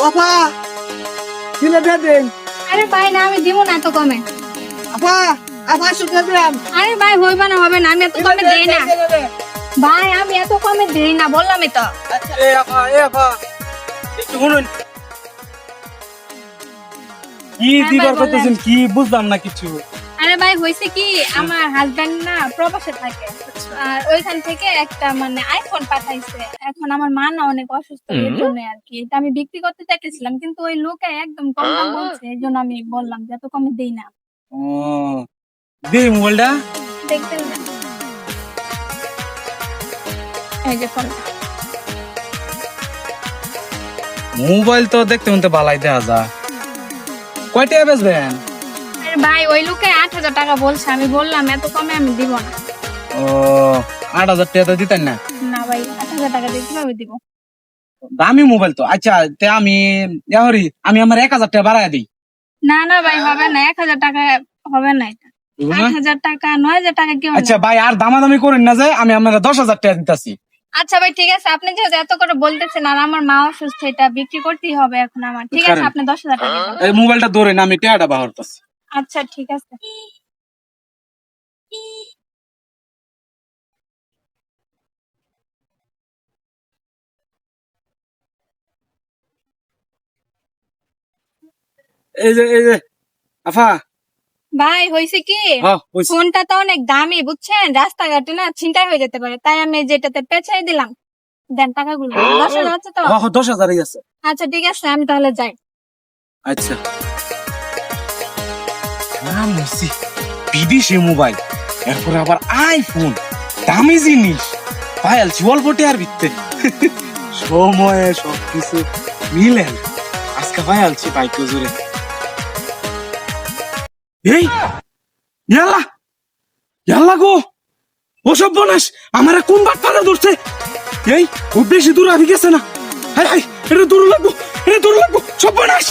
আপা দিলে দিয়ে দিন। আরে ভাই না, আমি দিব না এত কমে। আপা আপা শুনে দিলাম। আরে ভাই হইবে না, হবে না, আমি এত কমে দেই না ভাই, আমি এত কমে দেই না, বললামই তো। এ আপা একটু শুনুন। কি হ্যাঁ দিবার ভাই, করতেছেন বলেন। কি বুঝলাম না কিছু। আরে ভাই হইছে কি, আমার হাজবেন্ড না প্রবাসে থাকে, আর ওইখান থেকে একটা মানে আইফোন পাঠাইছে। এখন আমার মা না অনেক অসুস্থ, এর জন্য আর কি এটা আমি বিক্রি করতে চাইতেছিলাম, কিন্তু ওই লোকে একদম কম দাম বলছে, এই জন্য আমি বললাম যে এত কমে দেই না। ও দে মোবাইলটা। দেখবেন না, এই যে ফোন। মোবাইল তো দেখতে মতে ভালাই দেখা যায়। কয়টা বেচবেন? আরে ভাই ওই লোকে 8,000 টাকা বলছে, আমি বললাম এত কমে আমি দিব না। ও 8,000 টাকা তো দিতেন না। না ভাই, 8,000 টাকা দিয়ে কিভাবে দিব? দামি মোবাইল তো। আচ্ছা তে আমি আমার 1,000 টাকা বাড়ায় দিই। না না ভাই, হবে না, 1,000 টাকা হবে না এটা। বুঝলো না? 8,000 টাকা, 9,000 টাকা কেউ না। আচ্ছা ভাই আর দামাদামি করেন না, যায় আমি আপনারা 10,000 টাকা দিতেছি। আচ্ছা ভাই ঠিক আছে, আপনি যেহেতু এত করে বলতেছেন, আর আমার মা অসুস্থ, এটা বিক্রি করতেই হবে এখন আমার। ঠিক আছে, কারণ আপনি 10,000 টাকা দিবেন। এই মোবাইলটা ধরেন, আমি টাকাটা বাহার করতেছি। আচ্ছা ঠিক আছে। এই যে আফা। ভাই হয়েছে কি, হ্যাঁ হইছে। ফোনটা তো অনেক দামি বুঝছেন, রাস্তাঘাটে না ছিনতাই হয়ে যেতে পারে, তাই আমি যেটাতে পেঁচাই দিলাম। দেন টাকাগুলো, 10,000 আছে তো? হ্যাঁ 10,000ই আছে। আচ্ছা ঠিক আছে, আমি তাহলে যাই। আচ্ছা নাম হইছি বিদেশি মোবাইল, এরপরে আবার আইফোন, দামি জিনিস পাইলছি অল্প টাকার ভিতরে। সময়ে সবকিছু মিলেন। আজকে পাইলছি বাইক জোরে। এই ইয়াল্লা ইয়াল্লা গো, ও সব বনাস আমার কোন বাট পাড়া ধরছে। এই ও বেশি দূর আবি গেছে না। হাই হাই, এটা দূর লাগবো, এটা দূর লাগবো, সব বনাস।